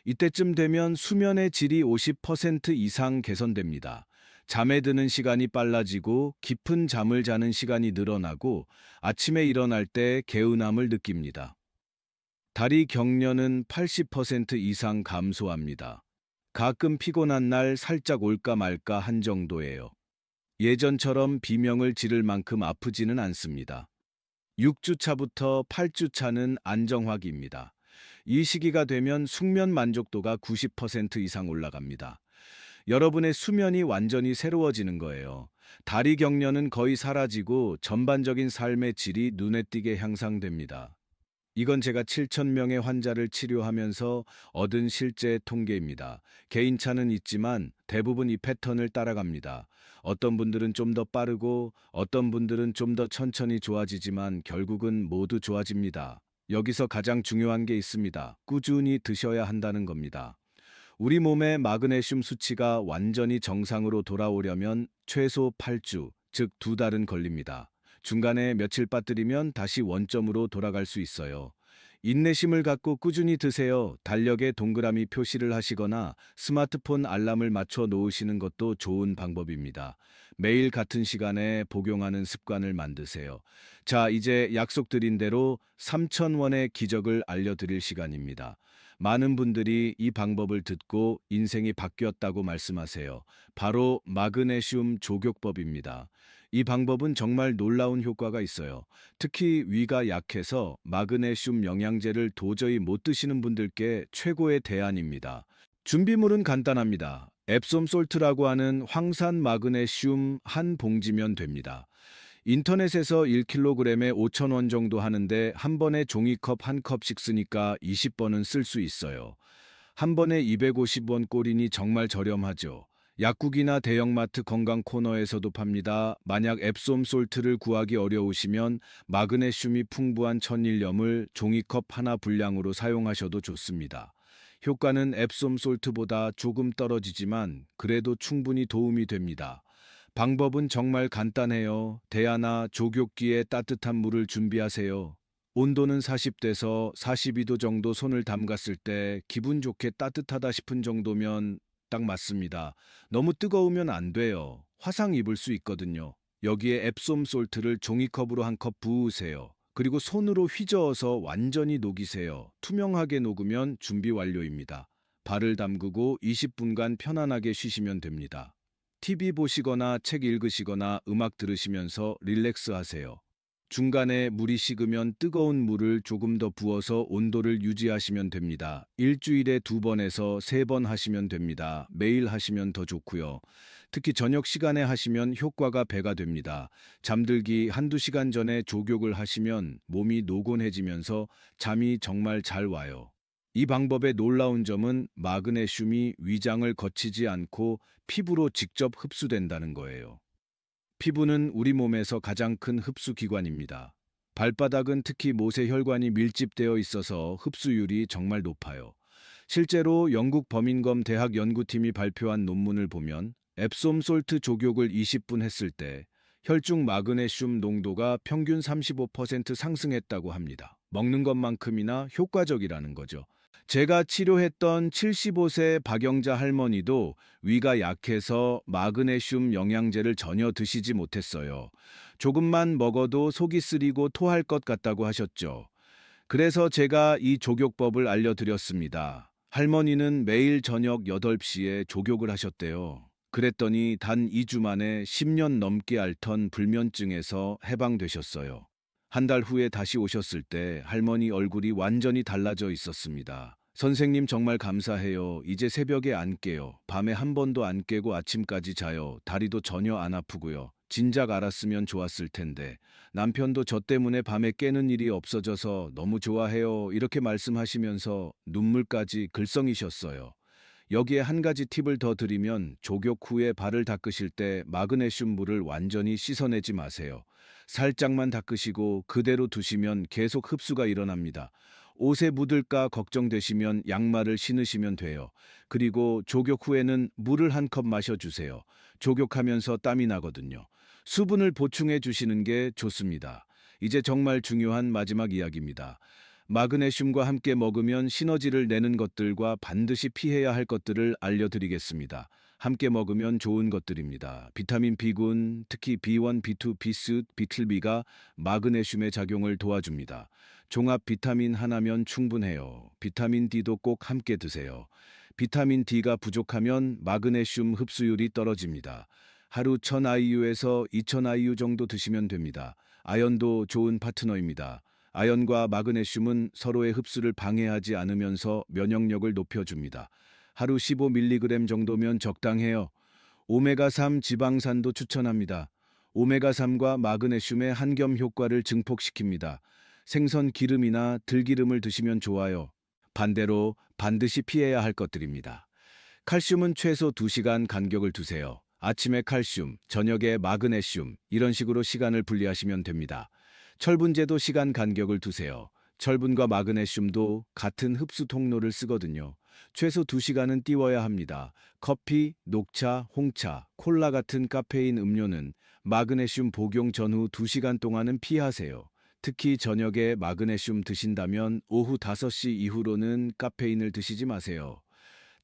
이때쯤 되면 수면의 질이 50% 이상 개선됩니다. 잠에 드는 시간이 빨라지고 깊은 잠을 자는 시간이 늘어나고 아침에 일어날 때 개운함을 느낍니다. 다리 경련은 80% 이상 감소합니다. 가끔 피곤한 날 살짝 올까 말까 한 정도예요. 예전처럼 비명을 지를 만큼 아프지는 않습니다. 6주 차부터 8주 차는 안정화기입니다. 이 시기가 되면 숙면 만족도가 90% 이상 올라갑니다. 여러분의 수면이 완전히 새로워지는 거예요. 다리 경련은 거의 사라지고 전반적인 삶의 질이 눈에 띄게 향상됩니다. 이건 제가 7,000명의 환자를 치료하면서 얻은 실제 통계입니다. 개인차는 있지만 대부분 이 패턴을 따라갑니다. 어떤 분들은 좀 더 빠르고 어떤 분들은 좀 더 천천히 좋아지지만 결국은 모두 좋아집니다. 여기서 가장 중요한 게 있습니다. 꾸준히 드셔야 한다는 겁니다. 우리 몸의 마그네슘 수치가 완전히 정상으로 돌아오려면 최소 8주, 즉 2달은 걸립니다. 중간에 며칠 빠뜨리면 다시 원점으로 돌아갈 수 있어요. 인내심을 갖고 꾸준히 드세요. 달력에 동그라미 표시를 하시거나 스마트폰 알람을 맞춰 놓으시는 것도 좋은 방법입니다. 매일 같은 시간에 복용하는 습관을 만드세요. 자, 이제 약속드린 대로 3,000원의 기적을 알려드릴 시간입니다. 많은 분들이 이 방법을 듣고 인생이 바뀌었다고 말씀하세요. 바로 마그네슘 조격법입니다. 이 방법은 정말 놀라운 효과가 있어요. 특히 위가 약해서 마그네슘 영양제를 도저히 못 드시는 분들께 최고의 대안입니다. 준비물은 간단합니다. 앱솜 솔트라고 하는 황산 마그네슘 한 봉지면 됩니다. 인터넷에서 1kg에 5,000원 정도 하는데 한 번에 종이컵 한 컵씩 쓰니까 20번은 쓸 수 있어요. 한 번에 250원 꼴이니 정말 저렴하죠. 약국이나 대형마트 건강 코너에서도 팝니다. 만약 앱솜 솔트를 구하기 어려우시면 마그네슘이 풍부한 천일염을 종이컵 하나 분량으로 사용하셔도 좋습니다. 효과는 앱솜 솔트보다 조금 떨어지지만 그래도 충분히 도움이 됩니다. 방법은 정말 간단해요. 대야나 조격기에 따뜻한 물을 준비하세요. 온도는 40도에서 42도 정도 손을 담갔을 때 기분 좋게 따뜻하다 싶은 정도면 딱 맞습니다. 너무 뜨거우면 안 돼요. 화상 입을 수 있거든요. 여기에 앱솜 솔트를 종이컵으로 한 컵 부으세요. 그리고 손으로 휘저어서 완전히 녹이세요. 투명하게 녹으면 준비 완료입니다. 발을 담그고 20분간 편안하게 쉬시면 됩니다. TV 보시거나 책 읽으시거나 음악 들으시면서 릴렉스 하세요. 중간에 물이 식으면 뜨거운 물을 조금 더 부어서 온도를 유지하시면 됩니다. 일주일에 2번에서 3번 하시면 됩니다. 매일 하시면 더 좋고요. 특히 저녁 시간에 하시면 효과가 배가 됩니다. 잠들기 한두 시간 전에 족욕을 하시면 몸이 노곤해지면서 잠이 정말 잘 와요. 이 방법의 놀라운 점은 마그네슘이 위장을 거치지 않고 피부로 직접 흡수된다는 거예요. 피부는 우리 몸에서 가장 큰 흡수 기관입니다. 발바닥은 특히 모세혈관이 밀집되어 있어서 흡수율이 정말 높아요. 실제로 영국 버밍엄 대학 연구팀이 발표한 논문을 보면 앱솜 솔트 족욕을 20분 했을 때 혈중 마그네슘 농도가 평균 35% 상승했다고 합니다. 먹는 것만큼이나 효과적이라는 거죠. 제가 치료했던 75세 박영자 할머니도 위가 약해서 마그네슘 영양제를 전혀 드시지 못했어요. 조금만 먹어도 속이 쓰리고 토할 것 같다고 하셨죠. 그래서 제가 이 족욕법을 알려드렸습니다. 할머니는 매일 저녁 8시에 족욕을 하셨대요. 그랬더니 단 2주 만에 10년 넘게 앓던 불면증에서 해방되셨어요. 한 달 후에 다시 오셨을 때 할머니 얼굴이 완전히 달라져 있었습니다. 선생님 정말 감사해요. 이제 새벽에 안 깨요. 밤에 한 번도 안 깨고 아침까지 자요. 다리도 전혀 안 아프고요. 진작 알았으면 좋았을 텐데. 남편도 저 때문에 밤에 깨는 일이 없어져서 너무 좋아해요. 이렇게 말씀하시면서 눈물까지 글썽이셨어요. 여기에 한 가지 팁을 더 드리면 족욕 후에 발을 닦으실 때 마그네슘 물을 완전히 씻어내지 마세요. 살짝만 닦으시고 그대로 두시면 계속 흡수가 일어납니다. 옷에 묻을까 걱정되시면 양말을 신으시면 돼요. 그리고 족욕 후에는 물을 한 컵 마셔주세요. 족욕하면서 땀이 나거든요. 수분을 보충해 주시는 게 좋습니다. 이제 정말 중요한 마지막 이야기입니다. 마그네슘과 함께 먹으면 시너지를 내는 것들과 반드시 피해야 할 것들을 알려드리겠습니다. 함께 먹으면 좋은 것들입니다. 비타민 B군, 특히 B1, B2, B6, B7B가 마그네슘의 작용을 도와줍니다. 종합 비타민 하나면 충분해요. 비타민 D도 꼭 함께 드세요. 비타민 D가 부족하면 마그네슘 흡수율이 떨어집니다. 하루 1000IU에서 2000IU 정도 드시면 됩니다. 아연도 좋은 파트너입니다. 아연과 마그네슘은 서로의 흡수를 방해하지 않으면서 면역력을 높여줍니다. 하루 15mg 정도면 적당해요. 오메가3 지방산도 추천합니다. 오메가3과 마그네슘의 한겸 효과를 증폭시킵니다. 생선 기름이나 들기름을 드시면 좋아요. 반대로 반드시 피해야 할 것들입니다. 칼슘은 최소 2시간 간격을 두세요. 아침에 칼슘, 저녁에 마그네슘, 이런 식으로 시간을 분리하시면 됩니다. 철분제도 시간 간격을 두세요. 철분과 마그네슘도 같은 흡수 통로를 쓰거든요. 최소 2시간은 띄워야 합니다. 커피, 녹차, 홍차, 콜라 같은 카페인 음료는 마그네슘 복용 전후 2시간 동안은 피하세요. 특히 저녁에 마그네슘 드신다면 오후 5시 이후로는 카페인을 드시지 마세요.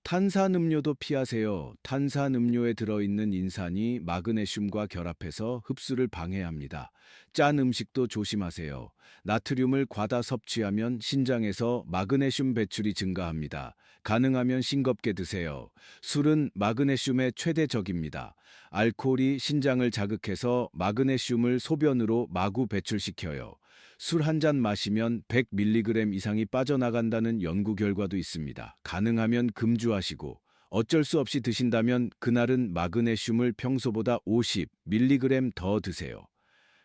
탄산음료도 피하세요. 탄산음료에 들어있는 인산이 마그네슘과 결합해서 흡수를 방해합니다. 짠 음식도 조심하세요. 나트륨을 과다 섭취하면 신장에서 마그네슘 배출이 증가합니다. 가능하면 싱겁게 드세요. 술은 마그네슘의 최대 적입니다. 알코올이 신장을 자극해서 마그네슘을 소변으로 마구 배출시켜요. 술 한 잔 마시면 100mg 이상이 빠져나간다는 연구 결과도 있습니다. 가능하면 금주하시고 어쩔 수 없이 드신다면 그날은 마그네슘을 평소보다 50mg 더 드세요.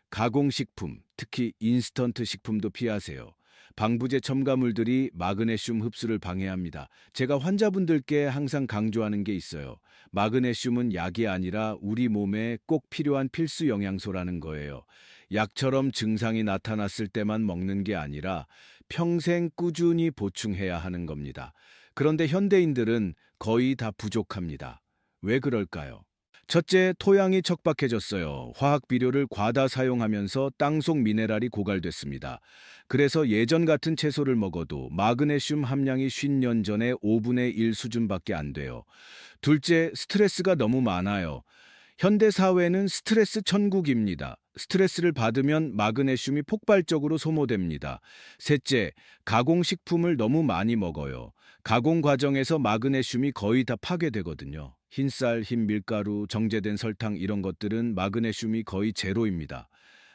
가공식품, 특히 인스턴트 식품도 피하세요. 방부제 첨가물들이 마그네슘 흡수를 방해합니다. 제가 환자분들께 항상 강조하는 게 있어요. 마그네슘은 약이 아니라 우리 몸에 꼭 필요한 필수 영양소라는 거예요. 약처럼 증상이 나타났을 때만 먹는 게 아니라 평생 꾸준히 보충해야 하는 겁니다. 그런데 현대인들은 거의 다 부족합니다. 왜 그럴까요? 첫째, 토양이 척박해졌어요. 화학 비료를 과다 사용하면서 땅속 미네랄이 고갈됐습니다. 그래서 예전 같은 채소를 먹어도 마그네슘 함량이 50년 전에 5분의 1 수준밖에 안 돼요. 둘째, 스트레스가 너무 많아요. 현대 사회는 스트레스 천국입니다. 스트레스를 받으면 마그네슘이 폭발적으로 소모됩니다. 셋째, 가공식품을 너무 많이 먹어요. 가공 과정에서 마그네슘이 거의 다 파괴되거든요. 흰쌀, 흰 밀가루, 정제된 설탕 이런 것들은 마그네슘이 거의 제로입니다.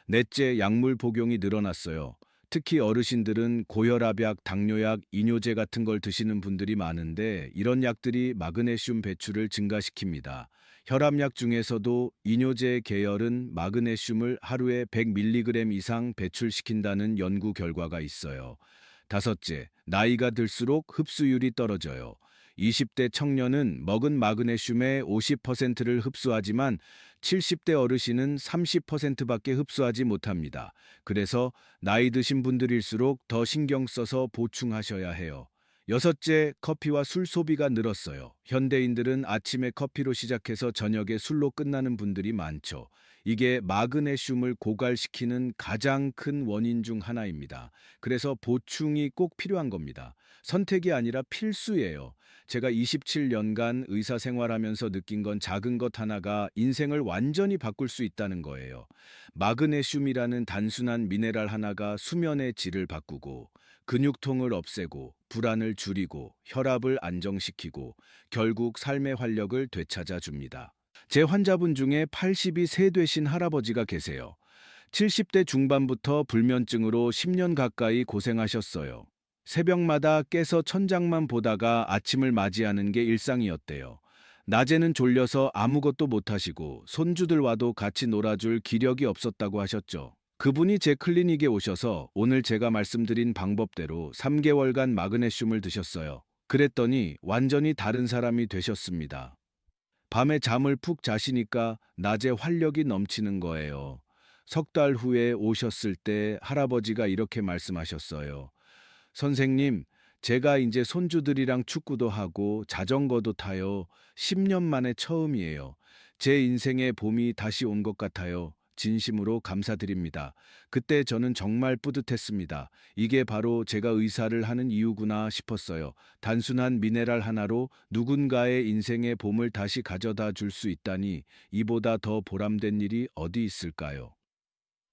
넷째, 약물 복용이 늘어났어요. 특히 어르신들은 고혈압약, 당뇨약, 이뇨제 같은 걸 드시는 분들이 많은데 이런 약들이 마그네슘 배출을 증가시킵니다. 혈압약 중에서도 이뇨제 계열은 마그네슘을 하루에 100mg 이상 배출시킨다는 연구 결과가 있어요. 다섯째, 나이가 들수록 흡수율이 떨어져요. 20대 청년은 먹은 마그네슘의 50%를 흡수하지만 70대 어르신은 30%밖에 흡수하지 못합니다. 그래서 나이 드신 분들일수록 더 신경 써서 보충하셔야 해요. 여섯째, 커피와 술 소비가 늘었어요. 현대인들은 아침에 커피로 시작해서 저녁에 술로 끝나는 분들이 많죠. 이게 마그네슘을 고갈시키는 가장 큰 원인 중 하나입니다. 그래서 보충이 꼭 필요한 겁니다. 선택이 아니라 필수예요. 제가 27년간 의사 생활하면서 느낀 건 작은 것 하나가 인생을 완전히 바꿀 수 있다는 거예요. 마그네슘이라는 단순한 미네랄 하나가 수면의 질을 바꾸고 근육통을 없애고 불안을 줄이고 혈압을 안정시키고 결국 삶의 활력을 되찾아 줍니다. 제 환자분 중에 80이 세 되신 할아버지가 계세요. 70대 중반부터 불면증으로 10년 가까이 고생하셨어요. 새벽마다 깨서 천장만 보다가 아침을 맞이하는 게 일상이었대요. 낮에는 졸려서 아무것도 못하시고 손주들과도 같이 놀아줄 기력이 없었다고 하셨죠. 그분이 제 클리닉에 오셔서 오늘 제가 말씀드린 방법대로 3개월간 마그네슘을 드셨어요. 그랬더니 완전히 다른 사람이 되셨습니다. 밤에 잠을 푹 자시니까 낮에 활력이 넘치는 거예요. 석 달 후에 오셨을 때 할아버지가 이렇게 말씀하셨어요. 선생님, 제가 이제 손주들이랑 축구도 하고 자전거도 타요. 10년 만에 처음이에요. 제 인생의 봄이 다시 온 것 같아요. 진심으로 감사드립니다. 그때 저는 정말 뿌듯했습니다. 이게 바로 제가 의사를 하는 이유구나 싶었어요. 단순한 미네랄 하나로 누군가의 인생의 봄을 다시 가져다 줄 수 있다니 이보다 더 보람된 일이 어디 있을까요?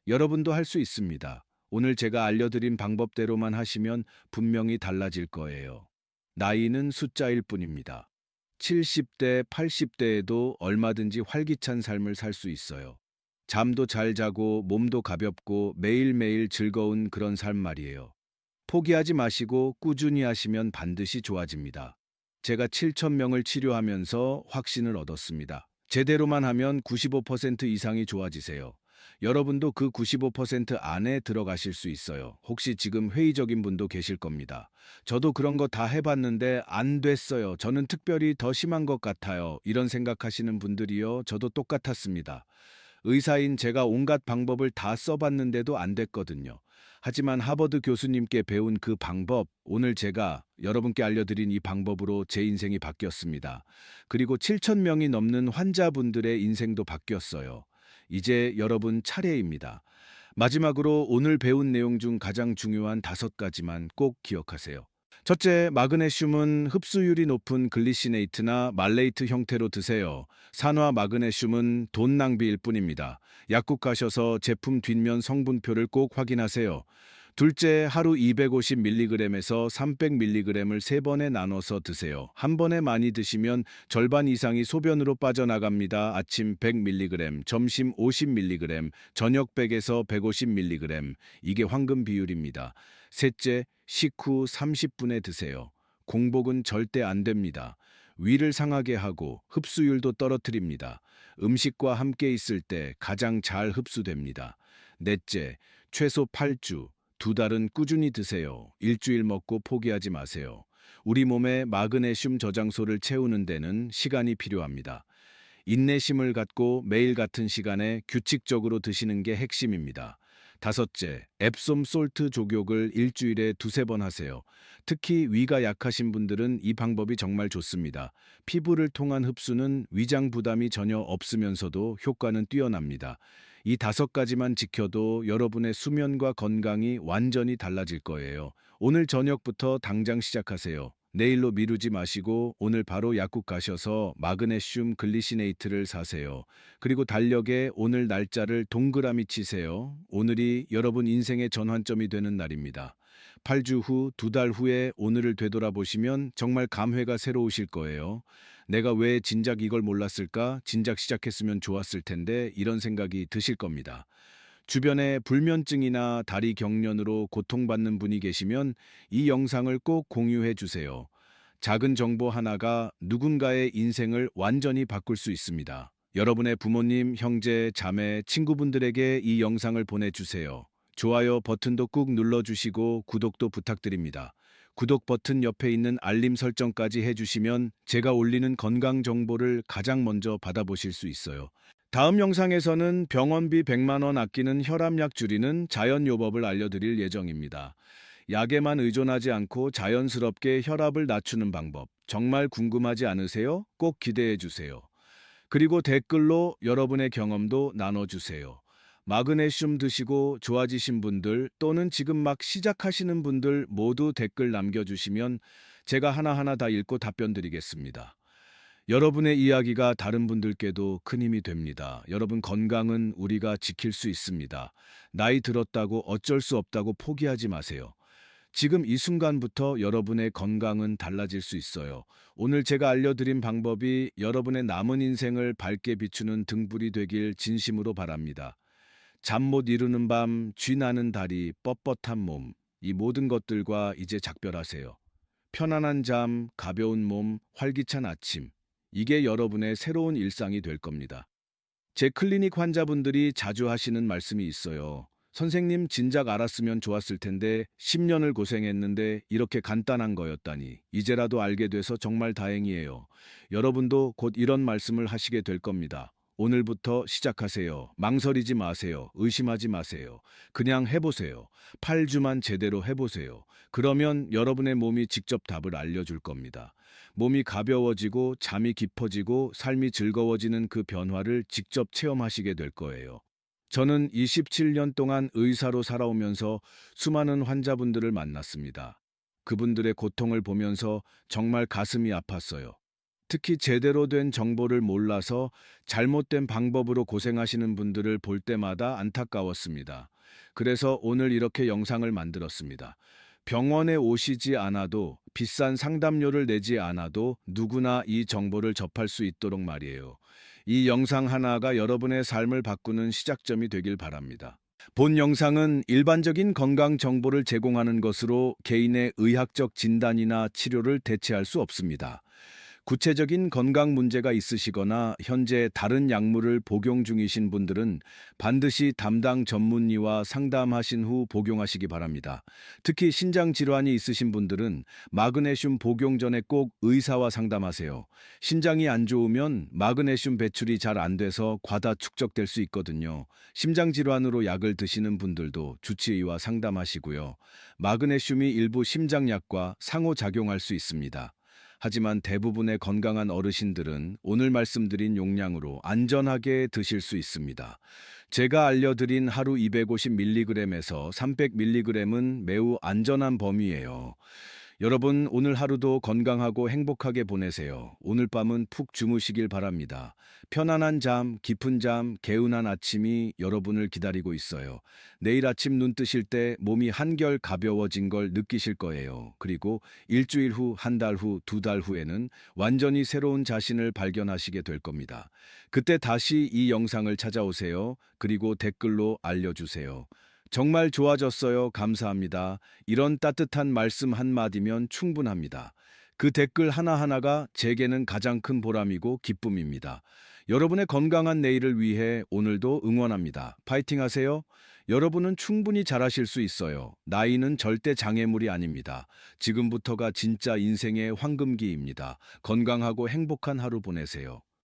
여러분도 할 수 있습니다. 오늘 제가 알려드린 방법대로만 하시면 분명히 달라질 거예요. 나이는 숫자일 뿐입니다. 70대, 80대에도 얼마든지 활기찬 삶을 살 수 있어요. 잠도 잘 자고 몸도 가볍고 매일매일 즐거운 그런 삶 말이에요. 포기하지 마시고 꾸준히 하시면 반드시 좋아집니다. 제가 7천 명을 치료하면서 확신을 얻었습니다. 제대로만 하면 95% 이상이 좋아지세요. 여러분도 그 95% 안에 들어가실 수 있어요. 혹시 지금 회의적인 분도 계실 겁니다. 저도 그런 거 다 해봤는데 안 됐어요. 저는 특별히 더 심한 것 같아요. 이런 생각하시는 분들이요. 저도 똑같았습니다. 의사인 제가 온갖 방법을 다 써봤는데도 안 됐거든요. 하지만 하버드 교수님께 배운 그 방법, 오늘 제가 여러분께 알려드린 이 방법으로 제 인생이 바뀌었습니다. 그리고 7천 명이 넘는 환자분들의 인생도 바뀌었어요. 이제 여러분 차례입니다. 마지막으로 오늘 배운 내용 중 가장 중요한 5가지만 꼭 기억하세요. 첫째, 마그네슘은 흡수율이 높은 글리시네이트나 말레이트 형태로 드세요. 산화 마그네슘은 돈 낭비일 뿐입니다. 약국 가셔서 제품 뒷면 성분표를 꼭 확인하세요. 둘째, 하루 250mg에서 300mg을 3번에 나눠서 드세요. 한 번에 많이 드시면 절반 이상이 소변으로 빠져나갑니다. 아침 100mg, 점심 50mg, 저녁 100에서 150mg. 이게 황금 비율입니다. 셋째, 식후 30분에 드세요. 공복은 절대 안 됩니다. 위를 상하게 하고 흡수율도 떨어뜨립니다. 음식과 함께 있을 때 가장 잘 흡수됩니다. 넷째, 최소 8주, 2달은 꾸준히 드세요. 일주일 먹고 포기하지 마세요. 우리 몸에 마그네슘 저장소를 채우는 데는 시간이 필요합니다. 인내심을 갖고 매일 같은 시간에 규칙적으로 드시는 게 핵심입니다. 다섯째, 앱솜 솔트 족욕을 일주일에 두세 번 하세요. 특히 위가 약하신 분들은 이 방법이 정말 좋습니다. 피부를 통한 흡수는 위장 부담이 전혀 없으면서도 효과는 뛰어납니다. 이 5가지만 지켜도 여러분의 수면과 건강이 완전히 달라질 거예요. 오늘 저녁부터 당장 시작하세요. 내일로 미루지 마시고 오늘 바로 약국 가셔서 마그네슘 글리시네이트를 사세요. 그리고 달력에 오늘 날짜를 동그라미 치세요. 오늘이 여러분 인생의 전환점이 되는 날입니다. 8주 후, 2달 후에 오늘을 되돌아보시면 정말 감회가 새로우실 거예요. 내가 왜 진작 이걸 몰랐을까? 진작 시작했으면 좋았을 텐데 이런 생각이 드실 겁니다. 주변에 불면증이나 다리 경련으로 고통받는 분이 계시면 이 영상을 꼭 공유해 주세요. 작은 정보 하나가 누군가의 인생을 완전히 바꿀 수 있습니다. 여러분의 부모님, 형제, 자매, 친구분들에게 이 영상을 보내주세요. 좋아요 버튼도 꾹 눌러주시고 구독도 부탁드립니다. 구독 버튼 옆에 있는 알림 설정까지 해주시면 제가 올리는 건강 정보를 가장 먼저 받아보실 수 있어요. 다음 영상에서는 병원비 100만 원 아끼는 혈압약 줄이는 자연 요법을 알려드릴 예정입니다. 약에만 의존하지 않고 자연스럽게 혈압을 낮추는 방법 정말 궁금하지 않으세요? 꼭 기대해 주세요. 그리고 댓글로 여러분의 경험도 나눠주세요. 마그네슘 드시고 좋아지신 분들 또는 지금 막 시작하시는 분들 모두 댓글 남겨주시면 제가 하나하나 다 읽고 답변 드리겠습니다. 여러분의 이야기가 다른 분들께도 큰 힘이 됩니다. 여러분 건강은 우리가 지킬 수 있습니다. 나이 들었다고 어쩔 수 없다고 포기하지 마세요. 지금 이 순간부터 여러분의 건강은 달라질 수 있어요. 오늘 제가 알려드린 방법이 여러분의 남은 인생을 밝게 비추는 등불이 되길 진심으로 바랍니다. 잠 못 이루는 밤, 쥐 나는 다리, 뻣뻣한 몸, 이 모든 것들과 이제 작별하세요. 편안한 잠, 가벼운 몸, 활기찬 아침. 이게 여러분의 새로운 일상이 될 겁니다. 제 클리닉 환자분들이 자주 하시는 말씀이 있어요. 선생님, 진작 알았으면 좋았을 텐데 10년을 고생했는데 이렇게 간단한 거였다니. 이제라도 알게 돼서 정말 다행이에요. 여러분도 곧 이런 말씀을 하시게 될 겁니다. 오늘부터 시작하세요. 망설이지 마세요. 의심하지 마세요. 그냥 해보세요. 8주만 제대로 해보세요. 그러면 여러분의 몸이 직접 답을 알려줄 겁니다. 몸이 가벼워지고 잠이 깊어지고 삶이 즐거워지는 그 변화를 직접 체험하시게 될 거예요. 저는 27년 동안 의사로 살아오면서 수많은 환자분들을 만났습니다. 그분들의 고통을 보면서 정말 가슴이 아팠어요. 특히 제대로 된 정보를 몰라서 잘못된 방법으로 고생하시는 분들을 볼 때마다 안타까웠습니다. 그래서 오늘 이렇게 영상을 만들었습니다. 병원에 오시지 않아도 비싼 상담료를 내지 않아도 누구나 이 정보를 접할 수 있도록 말이에요. 이 영상 하나가 여러분의 삶을 바꾸는 시작점이 되길 바랍니다. 본 영상은 일반적인 건강 정보를 제공하는 것으로 개인의 의학적 진단이나 치료를 대체할 수 없습니다. 구체적인 건강 문제가 있으시거나 현재 다른 약물을 복용 중이신 분들은 반드시 담당 전문의와 상담하신 후 복용하시기 바랍니다. 특히 신장 질환이 있으신 분들은 마그네슘 복용 전에 꼭 의사와 상담하세요. 신장이 안 좋으면 마그네슘 배출이 잘 안 돼서 과다 축적될 수 있거든요. 심장 질환으로 약을 드시는 분들도 주치의와 상담하시고요. 마그네슘이 일부 심장약과 상호작용할 수 있습니다. 하지만 대부분의 건강한 어르신들은 오늘 말씀드린 용량으로 안전하게 드실 수 있습니다. 제가 알려드린 하루 250mg에서 300mg은 매우 안전한 범위예요. 여러분, 오늘 하루도 건강하고 행복하게 보내세요. 오늘 밤은 푹 주무시길 바랍니다. 편안한 잠, 깊은 잠, 개운한 아침이 여러분을 기다리고 있어요. 내일 아침 눈 뜨실 때 몸이 한결 가벼워진 걸 느끼실 거예요. 그리고 일주일 후, 한 달 후, 두 달 후에는 완전히 새로운 자신을 발견하시게 될 겁니다. 그때 다시 이 영상을 찾아오세요. 그리고 댓글로 알려주세요. 정말 좋아졌어요. 감사합니다. 이런 따뜻한 말씀 한마디면 충분합니다. 그 댓글 하나하나가 제게는 가장 큰 보람이고 기쁨입니다. 여러분의 건강한 내일을 위해 오늘도 응원합니다. 파이팅 하세요. 여러분은 충분히 잘하실 수 있어요. 나이는 절대 장애물이 아닙니다. 지금부터가 진짜 인생의 황금기입니다. 건강하고 행복한 하루 보내세요.